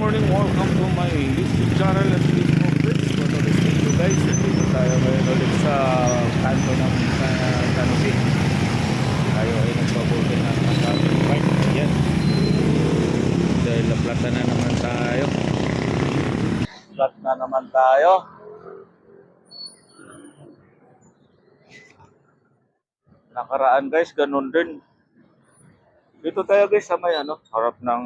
morning. Welcome to my YouTube channel at Facebook page. For today's video guys, dito tayo ngayon ulit sa kanto ng San Jose. Tayo ay nagpabuti ng traffic light. Yan. Dahil naplata na naman tayo. Flat na naman tayo. Nakaraan guys, ganun din. Dito tayo guys sa may harap ng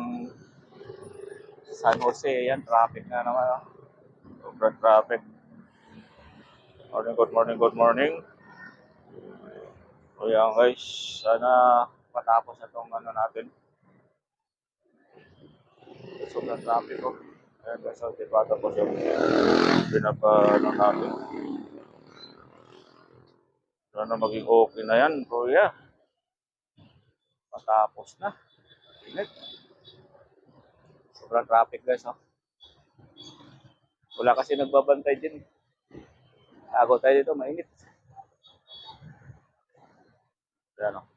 San Jose. Yan, traffic na naman. Sobrang traffic. Good morning. So yan guys, sana matapos na itong natin. Sobrang traffic ko. Ayan guys, so di pa tapos yung natin. Sana maging okay na yan, kuya. Matapos na. Init. Sobrang traffic guys, oh. Wala kasi nagbabantay din. Ako tayo dito, mainit. Ayan, oh.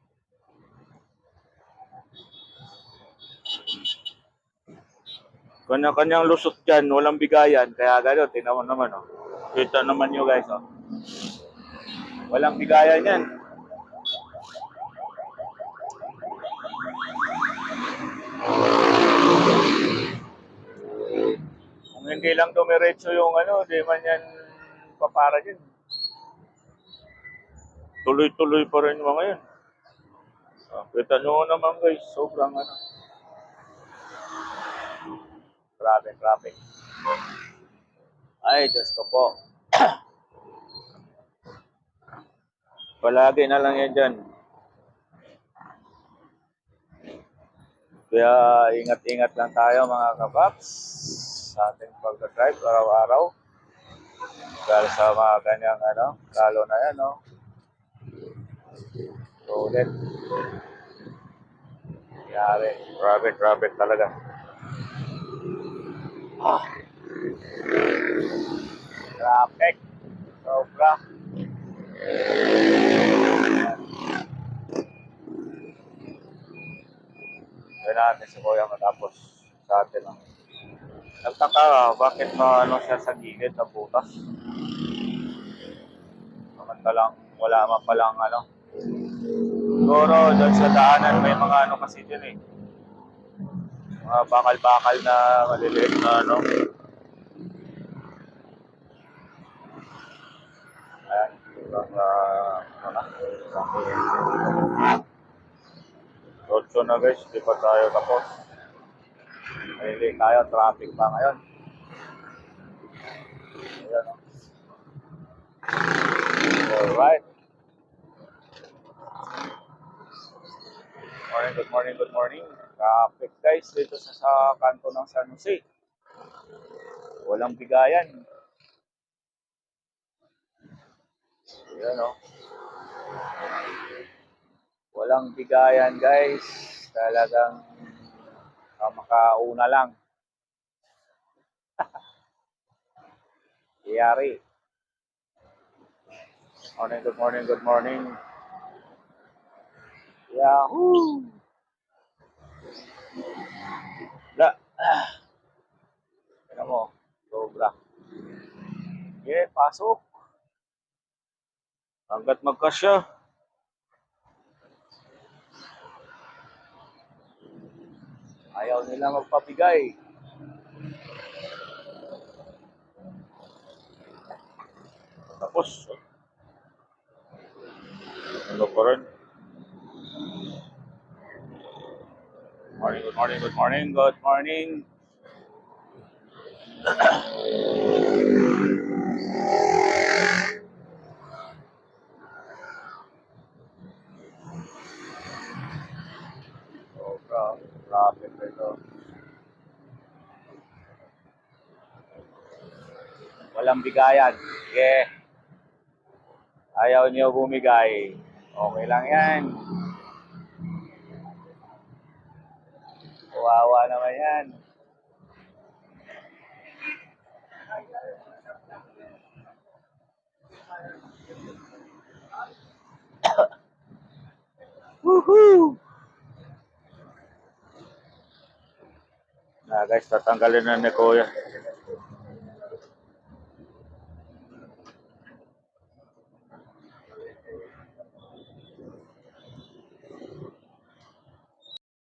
Kanya-kanyang lusot dyan, walang bigayan. Kaya gano'n, tingnan mo naman, oh. Kita naman nyo guys, oh. Walang bigayan yan. Kung hindi lang dumiretso yung di man yan papara dyan. Tuloy-tuloy pa rin yung mga yan. Kita nyo naman guys, sobrang traffic. Ay, Diyos ko po. Palagi na lang yan dyan. Kaya ingat-ingat lang tayo mga kapaps sa ating pag-drive araw-araw. Dahil sa mga kanyang lalo na yan, no? So, ulit. Yari, traffic talaga. Traffic. Sobra. Kaya natin si Kuya matapos sa atin. Nagtaka, bakit siya sa gilid na butas? Samantalang wala man palang Siguro doon sa daanan may mga kasi dyan eh. Mga bakal-bakal na maliliit na Ayan, Rotso na guys, di pa tayo tapos. Hindi tayo, traffic pa ngayon. Ayan, oh. Alright. Good morning. Traffic guys dito sa kanto ng San Jose. Walang bigayan. Ayan, oh. Walang bigayan guys. Talagang makauna lang. Iyari. Good morning. Yahoo! Tignan mo, sobra. Pasok. Hanggat magkasya. Ayaw nila magpabigay. Tapos, ano pa rin? Good morning. Traffic ito. Walang bigayan. Yeah. Ayaw niyo bumigay. Okay lang yan. Kawawa naman yan. Woohoo! Guys, tatanggalin na ni Kuya.